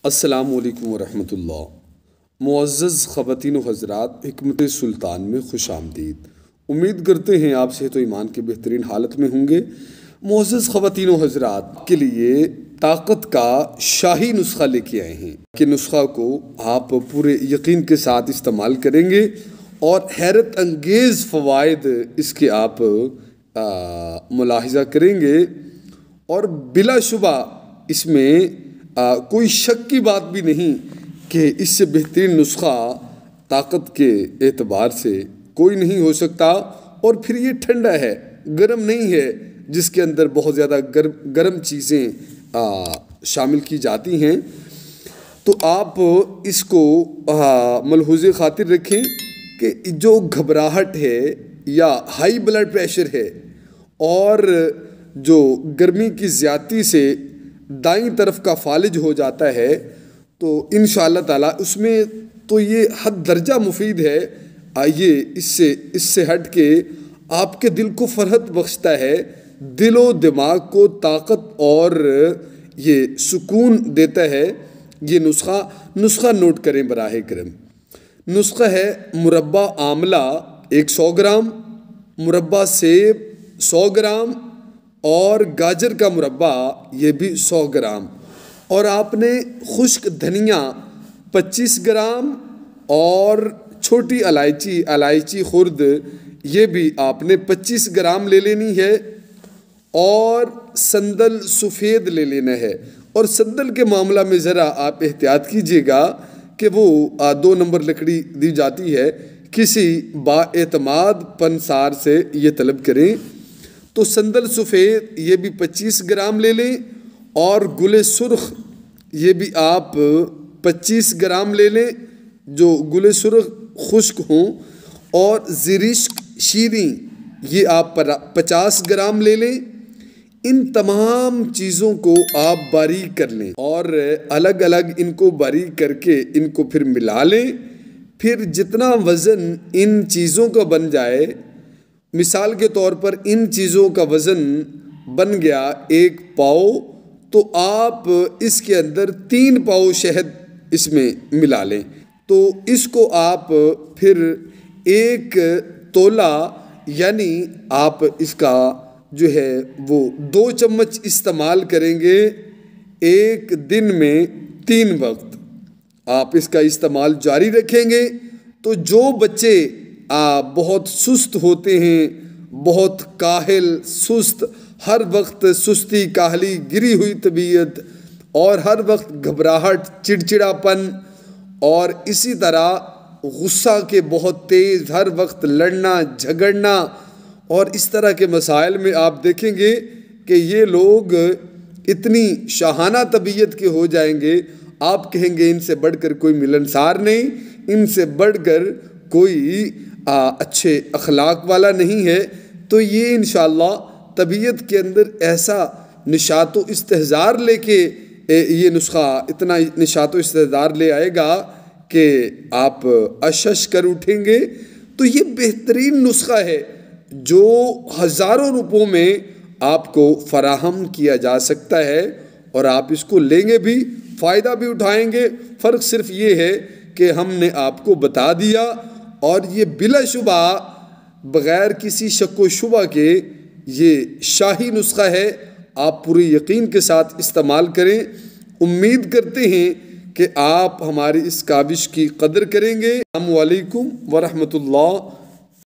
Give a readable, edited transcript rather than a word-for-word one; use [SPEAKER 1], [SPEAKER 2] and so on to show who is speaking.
[SPEAKER 1] السلام علیکم ورحمۃ اللہ۔ معزز خواتین و حضرات، حکمت سلطان میں خوش آمدید۔ امید کرتے ہیں آپ صحت و ایمان کی بہترین حالت میں ہوں گے۔ معزز خواتین و حضرات کے لیے طاقت کا شاہی نسخہ لے کے آئے ہیں کہ نسخہ کو آپ پورے یقین کے ساتھ استعمال کریں گے اور حیرت انگیز فوائد اس کے آپ ملاحظہ کریں گے، اور بلا شبہ اس میں کوئی شک کی بات بھی نہیں کہ اس سے بہترین نسخہ طاقت کے اعتبار سے کوئی نہیں ہو سکتا۔ اور پھر یہ ٹھنڈا ہے، گرم نہیں ہے جس کے اندر بہت زیادہ گرم چیزیں شامل کی جاتی ہیں۔ تو آپ اس کو ملحوظ خاطر رکھیں کہ جو گھبراہٹ ہے یا ہائی بلڈ پریشر ہے اور جو گرمی کی زیادتی سے دائیں طرف کا فالج ہو جاتا ہے، تو انشاءاللہ تعالیٰ اس میں تو یہ حد درجہ مفید ہے۔ آئیے اس سے ہٹ کے آپ کے دل کو فرحت بخشتا ہے، دل و دماغ کو طاقت اور یہ سکون دیتا ہے یہ نسخہ نوٹ کریں براہ کرم۔ نسخہ ہے: مربع آملہ 100 گرام، مربع سیب 100 گرام اور گاجر کا مربع یہ بھی 100 گرام، اور آپ نے خشک دھنیا 25 گرام اور چھوٹی الائچی خرد یہ بھی آپ نے 25 گرام لے لینی ہے، اور سندل سفید لے لینا ہے۔ اور سندل کے معاملہ میں ذرا آپ احتیاط کیجیے گا کہ وہ 2 نمبر لکڑی دی جاتی ہے، کسی با اعتماد پنسار سے یہ طلب کریں۔ تو سندل سفید یہ بھی 25 گرام لے لیں، اور گل سرخ یہ بھی آپ 25 گرام لے لیں جو گل سرخ خشک ہوں، اور زرشک شیریں یہ آپ 50 گرام لے لیں۔ ان تمام چیزوں کو آپ باریک کر لیں اور الگ الگ ان کو باریک کر کے ان کو پھر ملا لیں۔ پھر جتنا وزن ان چیزوں کا بن جائے، مثال کے طور پر ان چیزوں کا وزن بن گیا 1 پاؤ، تو آپ اس کے اندر 3 پاؤ شہد اس میں ملا لیں۔ تو اس کو آپ پھر 1 تولہ یعنی آپ اس کا جو ہے وہ 2 چمچ استعمال کریں گے ایک دن میں 3 وقت۔ آپ اس کا استعمال جاری رکھیں گے تو جو بچے بہت سست ہوتے ہیں، بہت کاہل سست، ہر وقت سستی کاہلی گری ہوئی طبیعت، اور ہر وقت گھبراہٹ چڑچڑاپن، اور اسی طرح غصہ کے بہت تیز ہر وقت لڑنا جھگڑنا، اور اس طرح کے مسائل میں آپ دیکھیں گے کہ یہ لوگ اتنی شاہانہ طبیعت کے ہو جائیں گے، آپ کہیں گے ان سے بڑھ کر کوئی ملنسار نہیں، ان سے بڑھ کر کوئی اچھے اخلاق والا نہیں ہے۔ تو یہ انشاءاللہ طبیعت کے اندر ایسا نشاط و استحضار لے کے یہ نسخہ اتنا نشاط و استحضار لے آئے گا کہ آپ اشش کر اٹھیں گے۔ تو یہ بہترین نسخہ ہے جو ہزاروں روپوں میں آپ کو فراہم کیا جا سکتا ہے، اور آپ اس کو لیں گے بھی، فائدہ بھی اٹھائیں گے۔ فرق صرف یہ ہے کہ ہم نے آپ کو بتا دیا، اور یہ بلا شبہ بغیر کسی شک و شبہ کے یہ شاہی نسخہ ہے۔ آپ پورے یقین کے ساتھ استعمال کریں۔ امید کرتے ہیں کہ آپ ہماری اس کاوش کی قدر کریں گے۔ السلام علیکم ورحمۃ اللہ